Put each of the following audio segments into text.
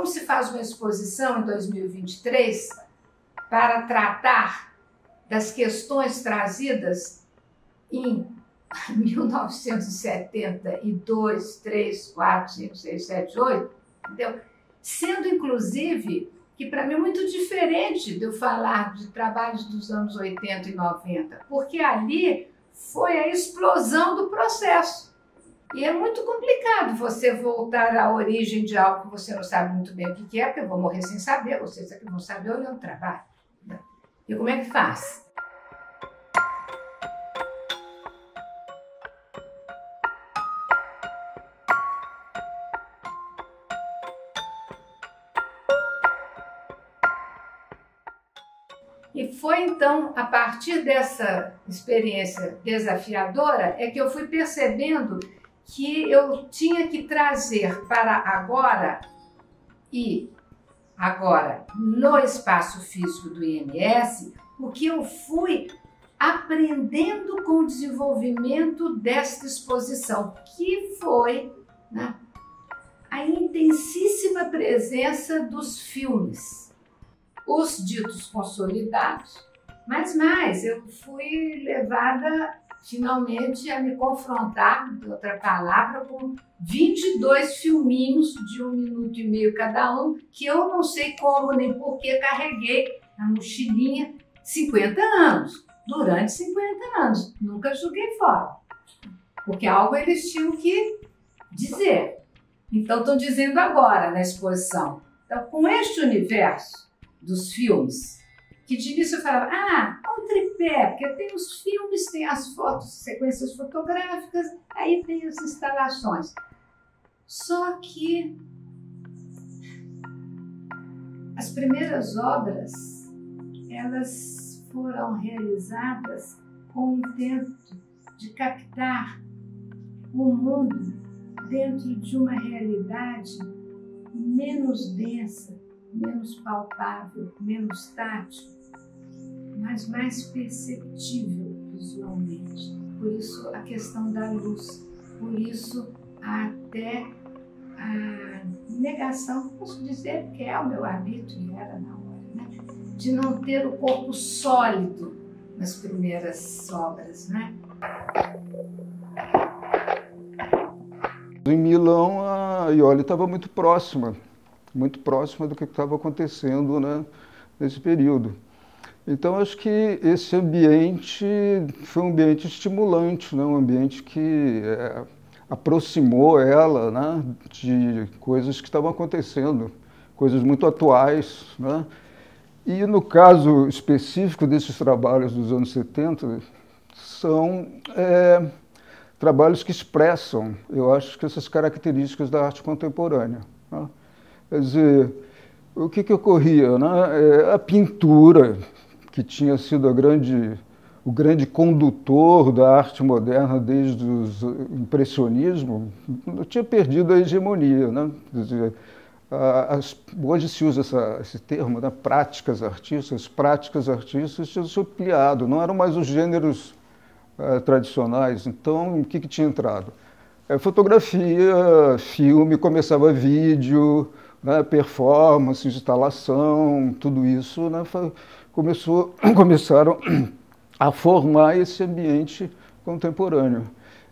como se faz uma exposição em 2023 para tratar das questões trazidas em 1972, 3, 4, 5, 6, 7, 8, entendeu? Sendo, inclusive, que para mim é muito diferente de eu falar de trabalhos dos anos 80 e 90, porque ali foi a explosão do processo. E é muito complicado você voltar à origem de algo que você não sabe muito bem o que é, porque eu vou morrer sem saber, vocês aqui vão saber olhando o trabalho. E como é que faz? E foi então, a partir dessa experiência desafiadora, é que eu fui percebendo que eu tinha que trazer para agora no espaço físico do IMS o que eu fui aprendendo com o desenvolvimento desta exposição, que foi, né, a intensíssima presença dos filmes, os ditos consolidados, mas mais, eu fui levada finalmente a me confrontar, de outra palavra, com 22 filminhos de 1 minuto e meio cada um, que eu não sei como nem por que carreguei na mochilinha 50 anos, durante 50 anos. Nunca joguei fora, porque algo eles tinham que dizer. Então estão dizendo agora na exposição. Então, com este universo dos filmes, que de início eu falava, um tripé, porque tem os filmes, tem as fotos, sequências fotográficas, aí tem as instalações. Só que as primeiras obras, elas foram realizadas com o intento de captar o mundo dentro de uma realidade menos densa, menos palpável, menos tátil, mas mais perceptível visualmente. Por isso a questão da luz, por isso até a negação, posso dizer que é o meu arbítrio, e era na hora, né? De não ter o corpo sólido nas primeiras obras, né? Em Milão, a Iole estava muito próxima do que estava acontecendo, né, nesse período. Então, acho que esse ambiente foi um ambiente estimulante, né, um ambiente que aproximou ela, né, de coisas que estavam acontecendo, coisas muito atuais, né. E no caso específico desses trabalhos dos anos 70, são trabalhos que expressam, eu acho que essas características da arte contemporânea, né? Quer dizer, o que ocorria, né? A pintura, que tinha sido o grande condutor da arte moderna desde o impressionismo, tinha perdido a hegemonia, né? Quer dizer, hoje se usa esse termo, né? Práticas artísticas tinham se ampliado, não eram mais os gêneros tradicionais. Então, o que tinha entrado? Fotografia, filme, começava vídeo, né, performance, instalação, tudo isso, né, começaram a formar esse ambiente contemporâneo.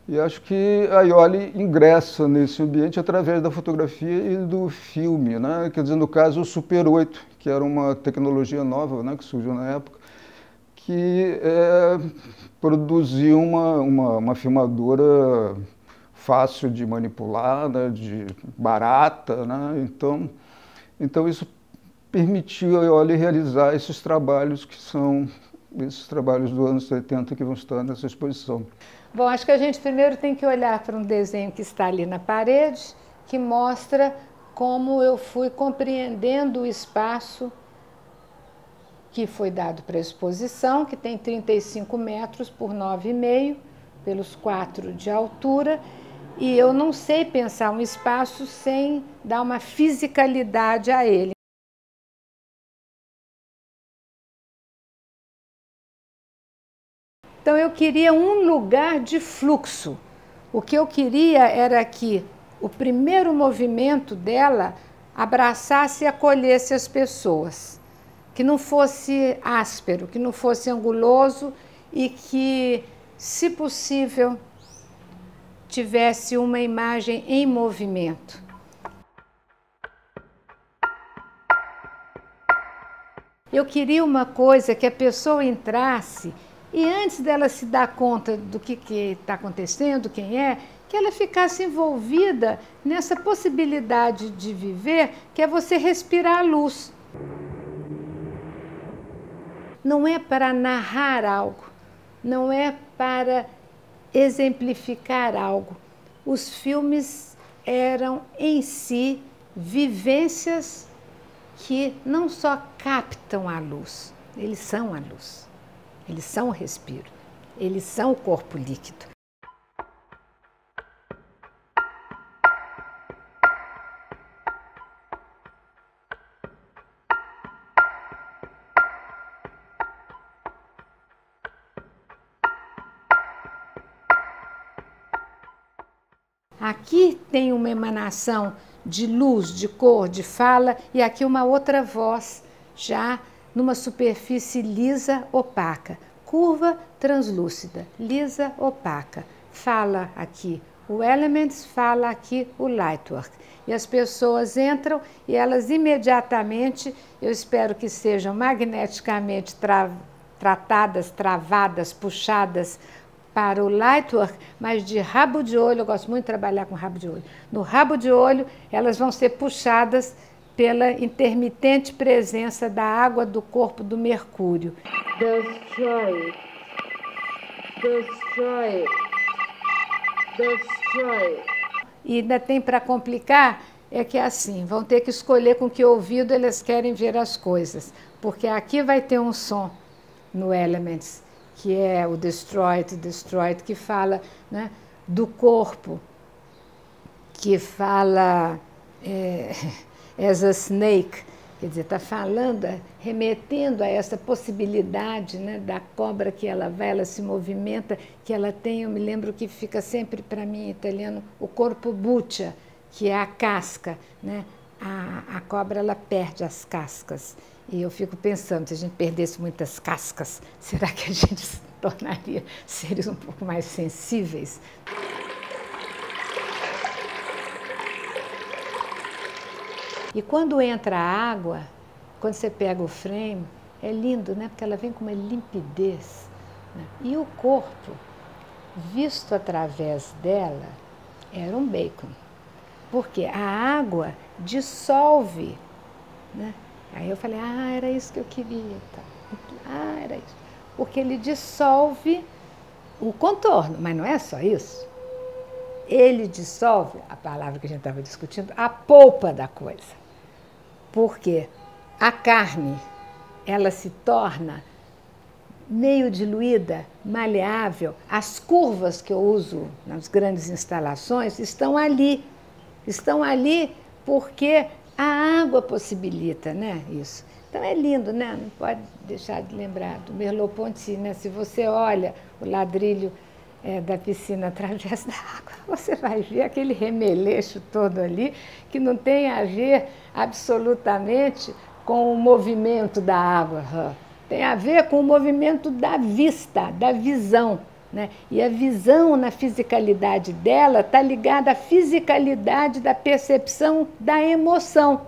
E acho que a Iole ingressa nesse ambiente através da fotografia e do filme, né? Quer dizer, no caso, o Super 8, que era uma tecnologia nova, né, que surgiu na época, que produziu uma filmadora fácil de manipular, né, barata, né? Então isso permitiu a Iole realizar esses trabalhos que são esses trabalhos dos anos 70 que vão estar nessa exposição. Bom, acho que a gente primeiro tem que olhar para um desenho que está ali na parede, que mostra como eu fui compreendendo o espaço que foi dado para a exposição, que tem 35 metros por 9,5, pelos 4 de altura, e eu não sei pensar um espaço sem dar uma fisicalidade a ele. Então eu queria um lugar de fluxo. O que eu queria era que o primeiro movimento dela abraçasse e acolhesse as pessoas, que não fosse áspero, que não fosse anguloso e que, se possível, tivesse uma imagem em movimento. Eu queria uma coisa que a pessoa entrasse e antes dela se dar conta do que está acontecendo, quem é, que ela ficasse envolvida nessa possibilidade de viver, que é você respirar a luz. Não é para narrar algo, não é para exemplificar algo. Os filmes eram em si vivências que não só captam a luz, eles são a luz, eles são o respiro, eles são o corpo líquido. Aqui tem uma emanação de luz, de cor, de fala, e aqui uma outra voz, já numa superfície lisa, opaca. Curva, translúcida, lisa, opaca. Fala aqui o Elements, fala aqui o Lightwork. E as pessoas entram e elas imediatamente, eu espero que sejam magneticamente tratadas, travadas, puxadas para o Lightwork, mas de rabo de olho, eu gosto muito de trabalhar com rabo de olho. No rabo de olho, elas vão ser puxadas pela intermitente presença da água do corpo do Mercúrio. Destroy it. Destroy it. Destroy it. E ainda tem para complicar, é que é assim, vão ter que escolher com que ouvido eles querem ver as coisas, porque aqui vai ter um som no Elements, que é o Destroyed, que fala, né, do corpo, que fala as a snake, quer dizer, está falando, remetendo a essa possibilidade, né, da cobra que ela se movimenta, que ela tem, eu me lembro que fica sempre para mim em italiano, o corpo buccia, que é a casca, né? A cobra ela perde as cascas. E eu fico pensando, se a gente perdesse muitas cascas, será que a gente se tornaria seres um pouco mais sensíveis? E quando entra a água, quando você pega o frame, é lindo, né? Porque ela vem com uma limpidez, né? E o corpo, visto através dela, era um bacon. Porque a água dissolve, né? Aí eu falei, era isso que eu queria. Tá? Era isso. Porque ele dissolve o contorno, mas não é só isso. Ele dissolve, a palavra que a gente estava discutindo, a polpa da coisa. Porque a carne, ela se torna meio diluída, maleável. As curvas que eu uso nas grandes instalações estão ali. Estão ali porque a água possibilita, né, isso. Então é lindo, né? Não pode deixar de lembrar do Merleau-Ponty, né? Se você olha o ladrilho da piscina através da água, você vai ver aquele remeleixo todo ali, que não tem a ver absolutamente com o movimento da água. Tem a ver com o movimento da vista, da visão. Né? E a visão na fisicalidade dela está ligada à fisicalidade da percepção da emoção.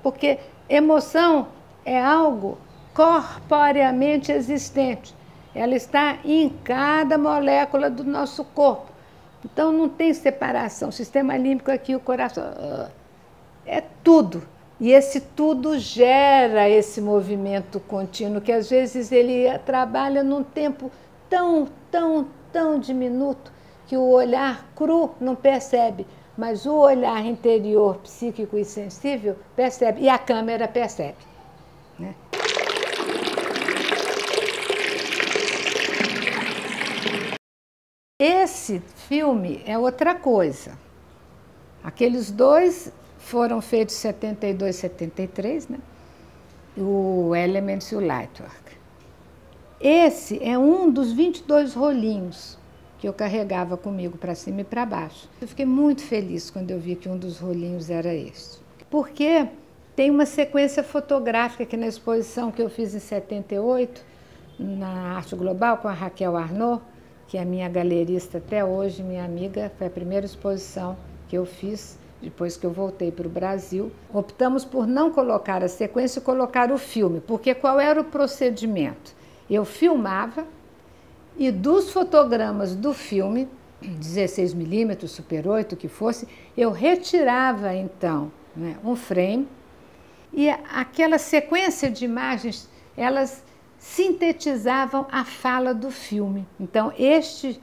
Porque emoção é algo corporeamente existente. Ela está em cada molécula do nosso corpo. Então não tem separação. O sistema límbico aqui, o coração, é tudo. E esse tudo gera esse movimento contínuo, que às vezes ele trabalha num tempo tão diminuto que o olhar cru não percebe, mas o olhar interior, psíquico e sensível percebe, e a câmera percebe. Né? Esse filme é outra coisa. Aqueles dois foram feitos em 72, 73, né? O Elements e o Lightwork. Esse é um dos 22 rolinhos que eu carregava comigo para cima e para baixo. Eu fiquei muito feliz quando eu vi que um dos rolinhos era esse. porque tem uma sequência fotográfica aqui na exposição que eu fiz em 78, na Arte Global, com a Raquel Arnaud, que é minha galerista até hoje, minha amiga. Foi a primeira exposição que eu fiz depois que eu voltei para o Brasil. Optamos por não colocar a sequência e colocar o filme, porque qual era o procedimento? Eu filmava e dos fotogramas do filme, 16mm, Super 8, que fosse, eu retirava então, né, um frame, e aquela sequência de imagens, elas sintetizavam a fala do filme. Então, este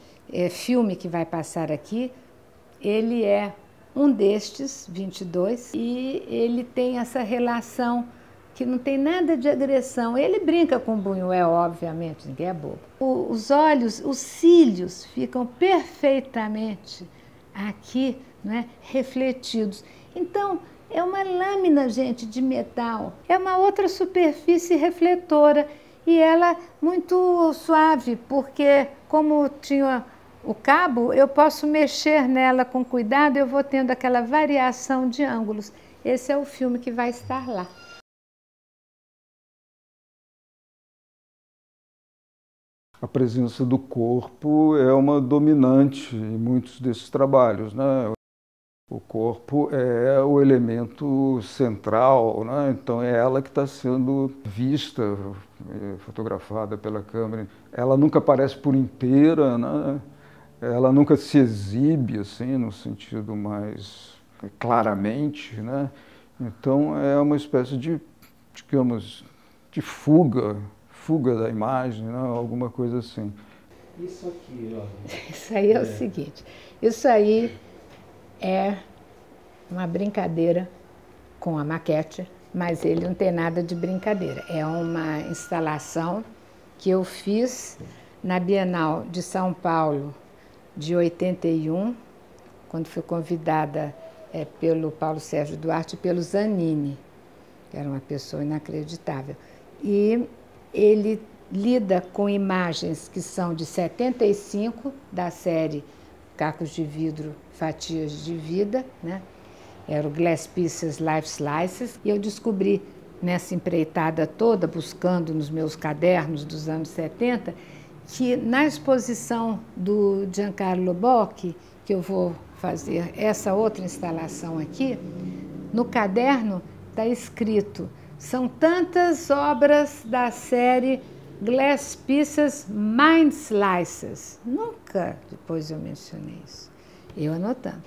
filme que vai passar aqui, ele é um destes, 22, e ele tem essa relação que não tem nada de agressão. Ele brinca com o Buñuel, obviamente, ninguém é bobo. Os olhos, os cílios ficam perfeitamente aqui, né, refletidos. Então, é uma lâmina, gente, de metal. É uma outra superfície refletora e ela muito suave, porque como tinha o cabo, eu posso mexer nela com cuidado, eu vou tendo aquela variação de ângulos. Esse é o filme que vai estar lá. A presença do corpo é uma dominante em muitos desses trabalhos, né? O corpo é o elemento central, né? Então é ela que está sendo vista, fotografada pela câmera. Ela nunca aparece por inteira, né? Ela nunca se exibe assim, no sentido mais claramente, né? Então é uma espécie de, digamos, de fuga da imagem, né? Alguma coisa assim. Isso aqui, ó. Isso aí é o seguinte, isso aí é uma brincadeira com a maquete, mas ele não tem nada de brincadeira. É uma instalação que eu fiz na Bienal de São Paulo de 81, quando fui convidada pelo Paulo Sérgio Duarte e pelo Zanini, que era uma pessoa inacreditável. E ele lida com imagens que são de 75, da série Cacos de Vidro, Fatias de Vida, né? Era o Glass Pieces, Life Slices, e eu descobri nessa empreitada toda, buscando nos meus cadernos dos anos 70, que na exposição do Giancarlo Bocchi, que eu vou fazer essa outra instalação aqui, no caderno está escrito: são tantas obras da série Glass Pieces, Mind Slices. Nunca depois eu mencionei isso, eu anotando.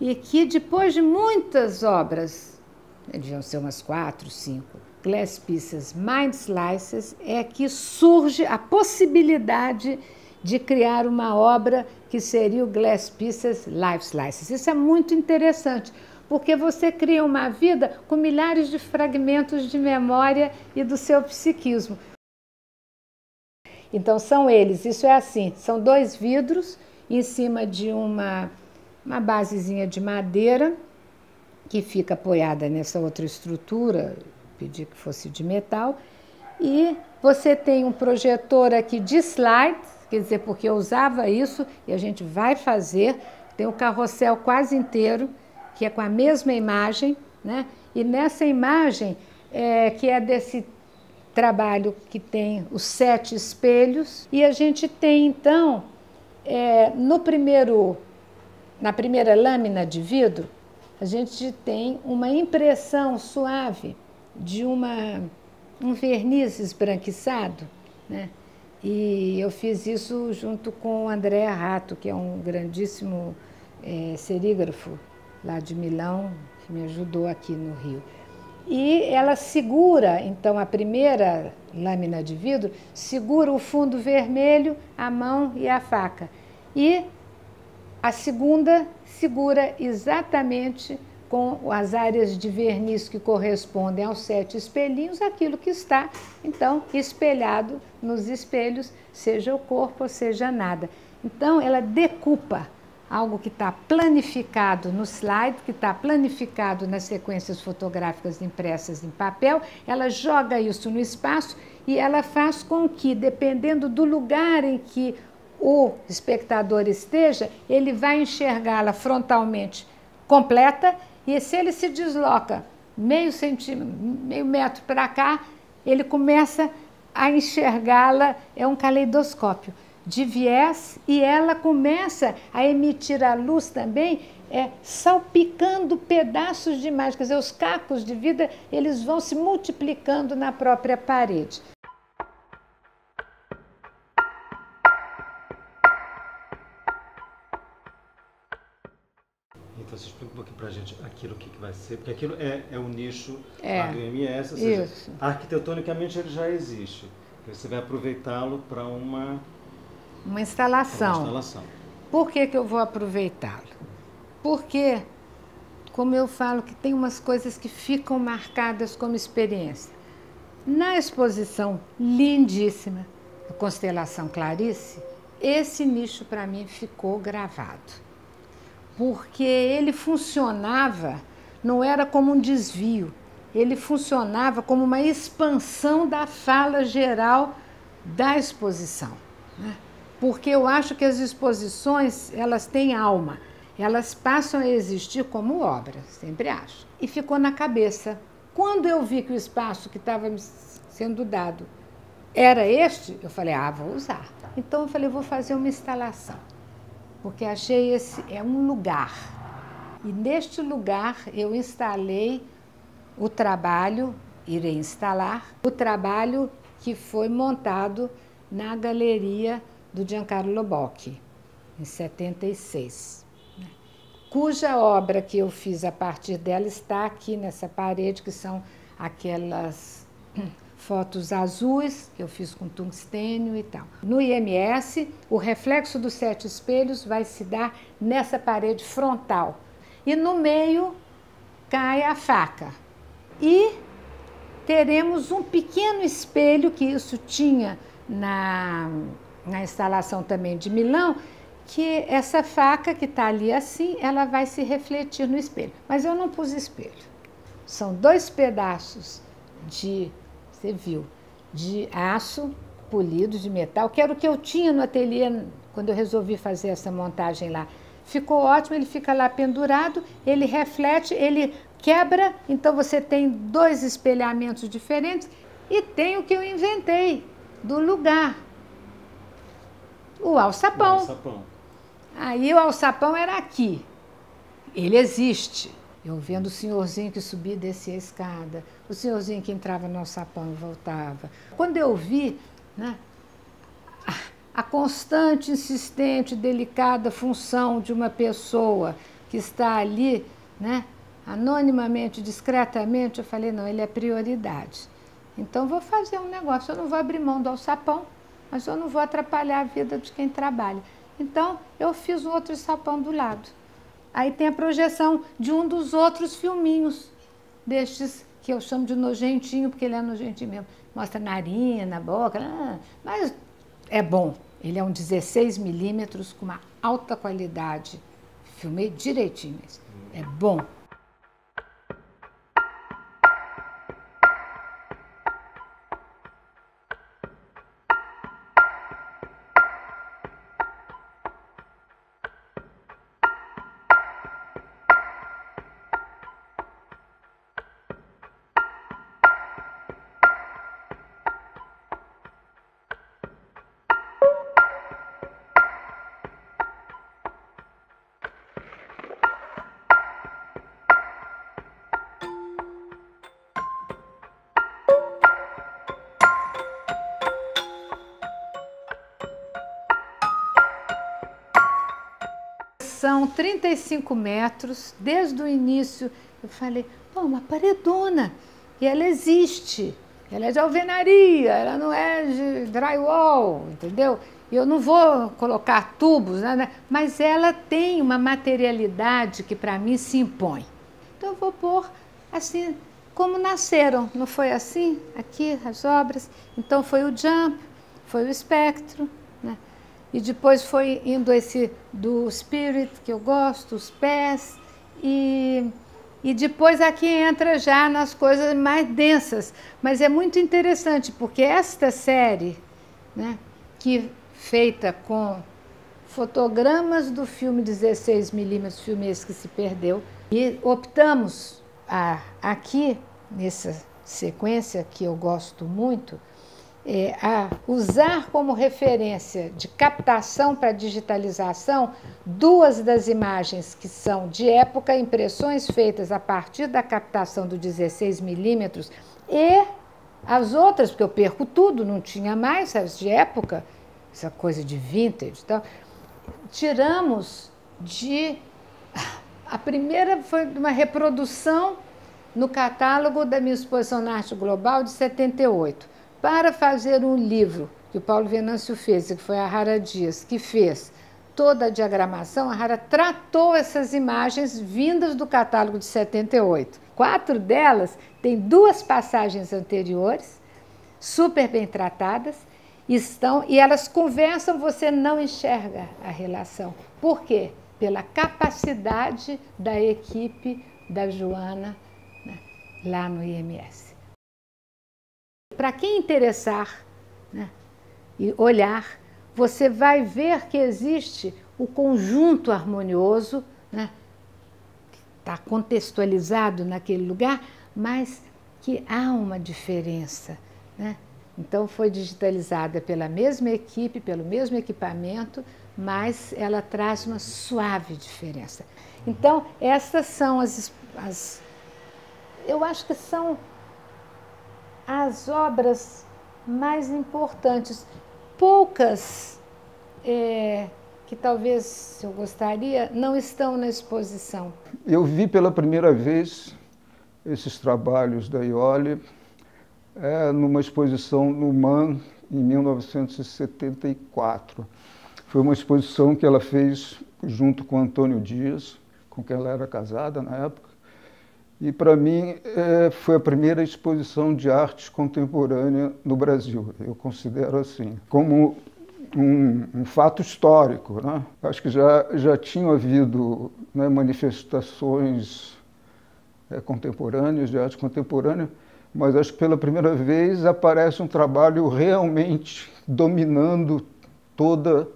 E que depois de muitas obras, deviam ser umas 4, 5, Glass Pieces, Mind Slices, é que surge a possibilidade de criar uma obra que seria o Glass Pieces, Life Slices. Isso é muito interessante, porque você cria uma vida com milhares de fragmentos de memória e do seu psiquismo. Então são eles, isso é assim, são 2 vidros em cima de uma basezinha de madeira que fica apoiada nessa outra estrutura, pedi que fosse de metal, e você tem um projetor aqui de slide, quer dizer, porque eu usava isso e a gente vai fazer, tem o carrossel quase inteiro, que é com a mesma imagem, né? E nessa imagem, que é desse trabalho que tem os 7 espelhos, e a gente tem, então, na primeira lâmina de vidro, a gente tem uma impressão suave de um verniz esbranquiçado, né? E eu fiz isso junto com o André Rato, que é um grandíssimo serígrafo lá de Milão, que me ajudou aqui no Rio. E ela segura, então, a primeira lâmina de vidro, segura o fundo vermelho, a mão e a faca. E a segunda segura exatamente com as áreas de verniz que correspondem aos 7 espelhinhos, aquilo que está, então, espelhado nos espelhos, seja o corpo ou seja nada. Então, ela decupa algo que está planificado no slide, que está planificado nas sequências fotográficas impressas em papel, ela joga isso no espaço e ela faz com que, dependendo do lugar em que o espectador esteja, ele vai enxergá-la frontalmente completa E se ele se desloca meio metro para cá, ele começa a enxergá-la, é um caleidoscópio de viés, e ela começa a emitir a luz também, salpicando pedaços de imagem, quer dizer, os cacos de vida, eles vão se multiplicando na própria parede. Então, você explica um pouquinho para a gente aquilo que vai ser, porque aquilo é o nicho lá do IMS, ou seja, arquitetonicamente ele já existe. Você vai aproveitá-lo para uma instalação. Por que eu vou aproveitá-lo? Porque, como eu falo, que tem umas coisas que ficam marcadas como experiência. Na exposição lindíssima, a Constelação Clarice, esse nicho para mim ficou gravado. Porque ele funcionava, não era como um desvio, ele funcionava como uma expansão da fala geral da exposição, né? Porque eu acho que as exposições, elas têm alma, elas passam a existir como obra, sempre acho. E ficou na cabeça. Quando eu vi que o espaço que estava sendo dado era este, eu falei, vou usar. Então eu falei, vou fazer uma instalação, porque achei esse é um lugar. E neste lugar eu instalei o trabalho, irei instalar, o trabalho que foi montado na galeria do Giancarlo Bocchi, em 76, né? Cuja obra que eu fiz a partir dela está aqui nessa parede, que são aquelas fotos azuis que eu fiz com tungstênio e tal. No IMS, o reflexo dos 7 espelhos vai se dar nessa parede frontal. E no meio cai a faca. E teremos um pequeno espelho, que isso tinha na instalação também de Milão, que essa faca que está ali assim, ela vai se refletir no espelho. Mas eu não pus espelho. São 2 pedaços de, você viu, de aço polido, de metal, que era o que eu tinha no ateliê quando eu resolvi fazer essa montagem lá. Ficou ótimo, ele fica lá pendurado, ele reflete, ele quebra, então você tem 2 espelhamentos diferentes, e tem o que eu inventei do lugar. O alçapão. Aí o alçapão era aqui. Ele existe. Eu vendo o senhorzinho que subia e descia a escada, o senhorzinho que entrava no alçapão e voltava. Quando eu vi, né, a constante, insistente, delicada função de uma pessoa que está ali, né, anonimamente, discretamente, eu falei, não, ele é prioridade. Então, vou fazer um negócio, eu não vou abrir mão do alçapão, mas eu não vou atrapalhar a vida de quem trabalha. Então, eu fiz um outro sapão do lado. Aí tem a projeção de um dos outros filminhos, destes que eu chamo de nojentinho, porque ele é nojentinho mesmo. Mostra narina, boca, mas é bom. Ele é um 16 milímetros com uma alta qualidade. Filmei direitinho, é bom. São 35 metros, desde o início eu falei, pô, uma paredona, e ela existe, ela é de alvenaria, ela não é de drywall, entendeu? Eu não vou colocar tubos, né? Mas ela tem uma materialidade que para mim se impõe. Então eu vou pôr assim, como nasceram, não foi assim? Aqui as obras, então foi o Jump, foi o Espectro, né? E depois foi indo esse do Spirit, que eu gosto, os pés, e depois aqui entra já nas coisas mais densas. Mas é muito interessante, porque esta série, né, que feita com fotogramas do filme 16 milímetros, filme esse que se perdeu, E optamos aqui, nessa sequência que eu gosto muito, a usar como referência de captação para digitalização 2 das imagens que são de época, impressões feitas a partir da captação do 16 milímetros, e as outras, porque eu perco tudo, não tinha mais as de época, essa coisa de vintage e tal, tiramos de... A primeira foi uma reprodução no catálogo da minha exposição na Arte Global de 78, para fazer um livro que o Paulo Venâncio fez, que foi a Rara Dias, que fez toda a diagramação. A Rara tratou essas imagens vindas do catálogo de 78. 4 delas têm 2 passagens anteriores, super bem tratadas, e elas conversam, você não enxerga a relação. Por quê? Pela capacidade da equipe da Joana, né, lá no IMS. Para quem interessar, né, e olhar, você vai ver que existe o conjunto harmonioso, né, que está contextualizado naquele lugar, mas que há uma diferença, né? Então, foi digitalizada pela mesma equipe, pelo mesmo equipamento, mas ela traz uma suave diferença. Então, essas são eu acho que são as obras mais importantes. Poucas que talvez eu gostaria não estão na exposição. Eu vi pela primeira vez esses trabalhos da Iole numa exposição no MAN em 1974. Foi uma exposição que ela fez junto com Antônio Dias, com quem ela era casada na época. E, para mim, foi a primeira exposição de arte contemporânea no Brasil. Eu considero assim, como um fato histórico, né? Acho que já tinham havido, né, manifestações contemporâneas, de arte contemporânea, mas acho que pela primeira vez aparece um trabalho realmente dominando toda,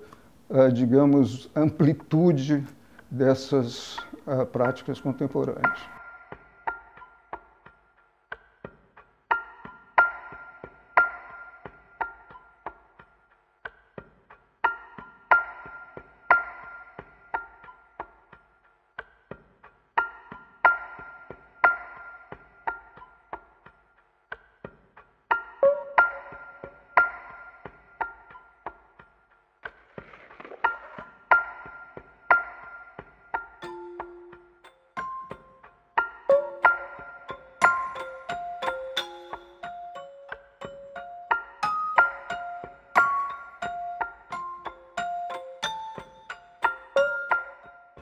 digamos, amplitude dessas práticas contemporâneas.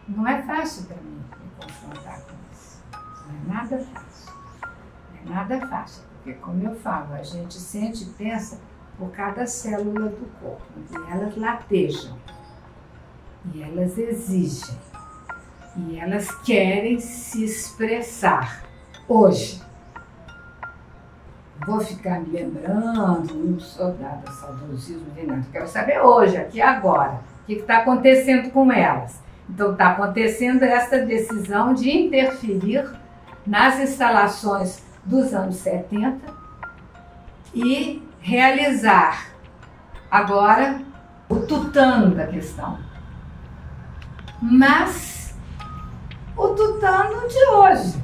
Não é fácil para mim me confrontar com isso. Não é nada fácil. Não é nada fácil, porque, como eu falo, a gente sente e pensa por cada célula do corpo, e elas latejam, e elas exigem, e elas querem se expressar hoje. Vou ficar me lembrando, não sou dada saudosismo nem nada, quero saber hoje, aqui e agora, o que está acontecendo com elas. Então, está acontecendo essa decisão de interferir nas instalações dos anos 70 e realizar agora o tutano da questão. Mas o tutano de hoje.